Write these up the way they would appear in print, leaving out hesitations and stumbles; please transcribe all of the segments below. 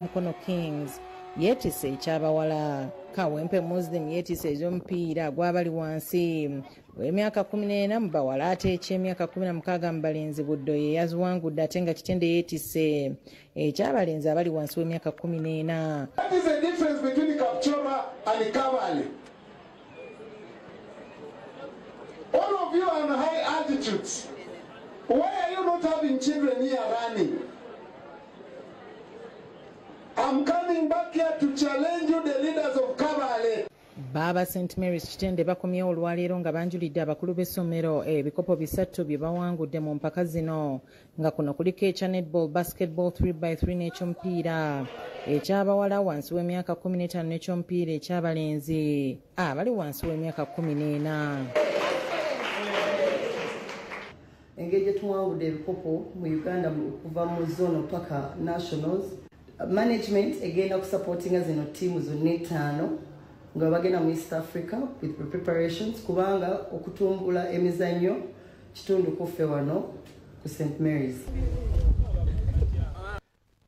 Mukono Kings yeetisse ekyabawala. Kawempe Muslim yeetisse eky'omupiira gw'abali wansi w'emyaka 14 mu bawala ate eky'emyaka 16 mu balenzi Buddo ye yaziwangudde ate nga Kitende yeetisse ekyabalenzi abali wansi w'emyaka 14. What is the difference between Kapchorwa and Kabale? All of you are on high altitudes. Why are you not having children here running? I'm coming back here to challenge you, the leaders of Kabale. Baba St. Mary's Kitende bakomyewo olwaleero nga banjulidde abakulu b'essomero ebikopo 3 bye bawangudde mu mpaka zino nga kuno kuliko ekya netball, basketball 3x3 n'ekyomupiira ekyabawala wansi w'emyaka 15 n'ekyomupiira ekyabalenzi abali wansi w'emyaka 14. Engeri gye tuwangudde ebikopo mu Uganda kuva mu zone paka nationals. Management egenda kusupportinga zino teams zonna 5 nga bagenda mu East Africa with the preparations kubanga okutumbula emizannyo kitundu kuffe wano ku St. Mary's.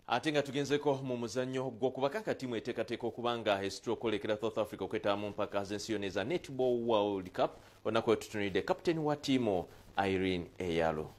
Ate nga tugenzeko mu muzannyo gw'okubaka tiimu eteekateeka okubanga esitookolekera South Africa okwetaba mu mpaka z'ensi yonna eza Netball World Cup onako tutunulidde kapiteni wa ttiimu Irene Eyalo.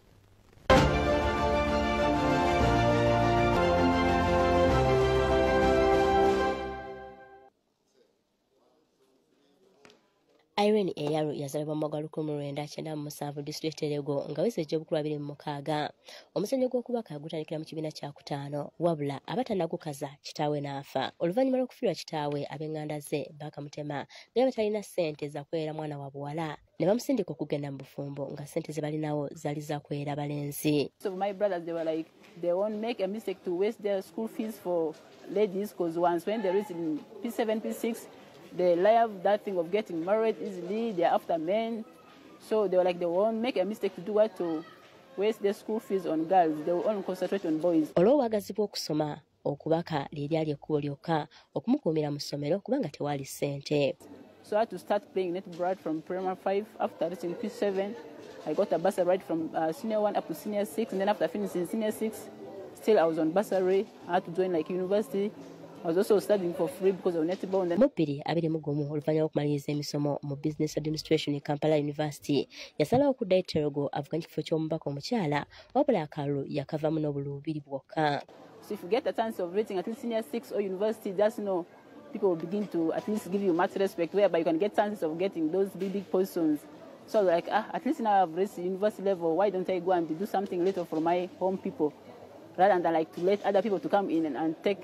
Irene Eyalo yazalibwa mu mwaka 1997 disitulikiti Erego nga weze egy'obukulu 26. Omuzannyo gw'okubaka gutandikira mu kibiina kya 5 wabula abatannagukaza kitaawe n'afa. Oluvannyuma lw'okufiirwa kitaawe ab'enganda ze bakamutema naye batalina ssente za kuweera mwana wa buwala ne bamusindika okugenda mu bufumbo nga ssente ze balinawo zaali za kuweera balenzi. So my brothers, they were like, they won't make a mistake to waste their school fees for ladies, because once when they're in P7, P6, they love that thing of getting married easily. They're after men. So they were like, they won't make a mistake to do what, to waste their school fees on girls. They will only concentrate on boys. Olw'obwagazi bw'okusoma okubaka lyali ekkubo lyokka okumukuumira mu ssomero kubanga tewaali ssente. So I had to start playing netball from primary 5. After reaching P7, I got a bursary right from senior 1 up to senior 6. And then after finishing senior 6, still I was on bursary. I had to join like university. I was also studying for free because of netball. And then Mubiri 21 oluvannyuma lw'okumaliriza emisomo mu business administration e Kampala University yasalawo okudda e Terego avuganya ekifo ky'omubaka omukyala wabula akalulu yakavamu n'obulubiri bwokka. So if you get a chance of reaching at least senior 6 or university, just know people will begin to at least give you much respect, whereby you can get chances of getting those big positions. So like, at least now I've reached the university level, why don't I go and do something little for my home people, rather than like to let other people to come in and take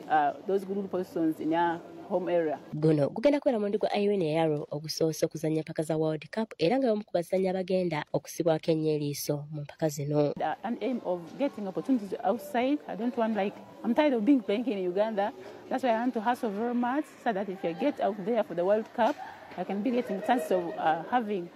those good positions in their home area. Guno gugenda kwera mundi gwa Irene Eyalo ogusoose okuzannya mpaka za World Cup era nga omu ku bazannya bagenda okusibwako ennyo mu mpaka zino. An aim of getting opportunities outside. I don't want, like, I'm tired of being playing in Uganda. That's why I want to hustle very much so that if I get out there for the World Cup, I can be getting a chance of having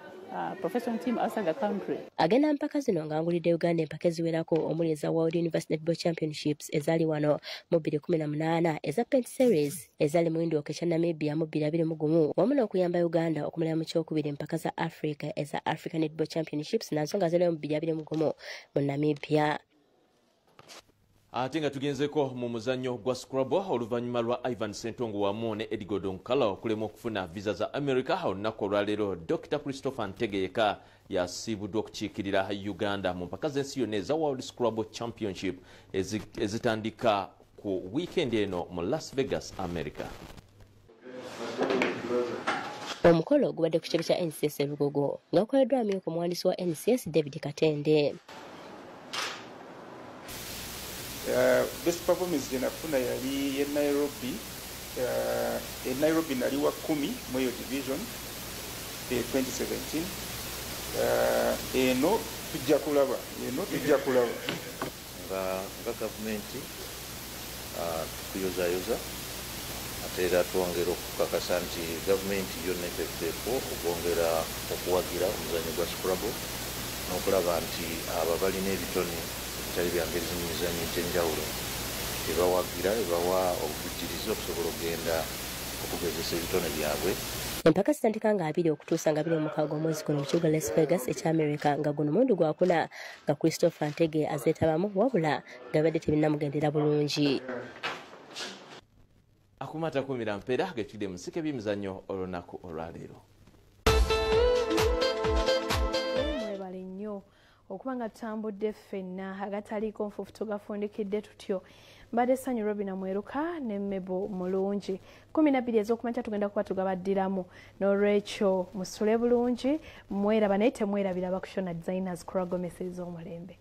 professional team outside the country. Agenda mpaka zino ng'angulidde Uganda empaka eziwerako omuli eza World University Netball Championships ezaali wano mu 2018, eza Pent Series ezaali mu Windhoek ekya Namibia mu 2021, wamu n'okuyamba Uganda okumalira mu kyokubiri empaka za Africa eza African Netball Championships nazo nga zaaliwo mu 2021 mu Namibia. Ate nga tugenzeko mu muzannyo gwa Scrabble oluvannyuma lwa Ivan Sentongo wamu ne Edgar Donkala okulema okufuna visa za America olunaku olwaleero Dr. Christopher Ntegeka yasiibuddwa okukiikirira Uganda mu mpaka z'ensi yonna eza World Scrabble Championship ezitandika ku weekend eno mu Las Vegas, America. Omukolo gubadde ku kitebe kya NCS Lugogo nga gukoleddwa amyuka omuwandiisi wa NCS David Katende. Best performance jenafuna yali Nairobi. Nairobi nali wa 10 mu hiyo division 2017. Eno tujja kulaba nga gavumenti tukuyozayoza ate era twongera okukakasa nti gavumenti yonna efeeko okwongera okuwagira omuzannyo gwa Scrabble n'okulaba nti abo balina ebitone ebitali bya ngeri z'emizannyo egy'enjawulo ebawagira ebawa obuvujjirizi okusobola okugenda okugezesa ebitone byabwe. Empaka zitandika nga 2 okutuusa nga 26 omwezi guno mu kibuga Las Vegas ekya America nga guno mundi gwakuna nga Christopher Ntege azeetabamu wabula nga badde tebinnamugendera bulungi. akumata kumira mpeera getudde musike by'emizannyo olunaku olwaleero. Mwebale nnyo okuba nga tutambudde ffenna agataliiko nfuufu tugafundikidde tutyo. Mbadde Sanyu Robina Mweruka ne Mebo Mulungi. 12 ez'okumakya tugenda kuba tugabaddiramu. N'olwekyo musule bulungi, mweraba naye temwerabira bakushona designers Kura Gomez ez'omulembe.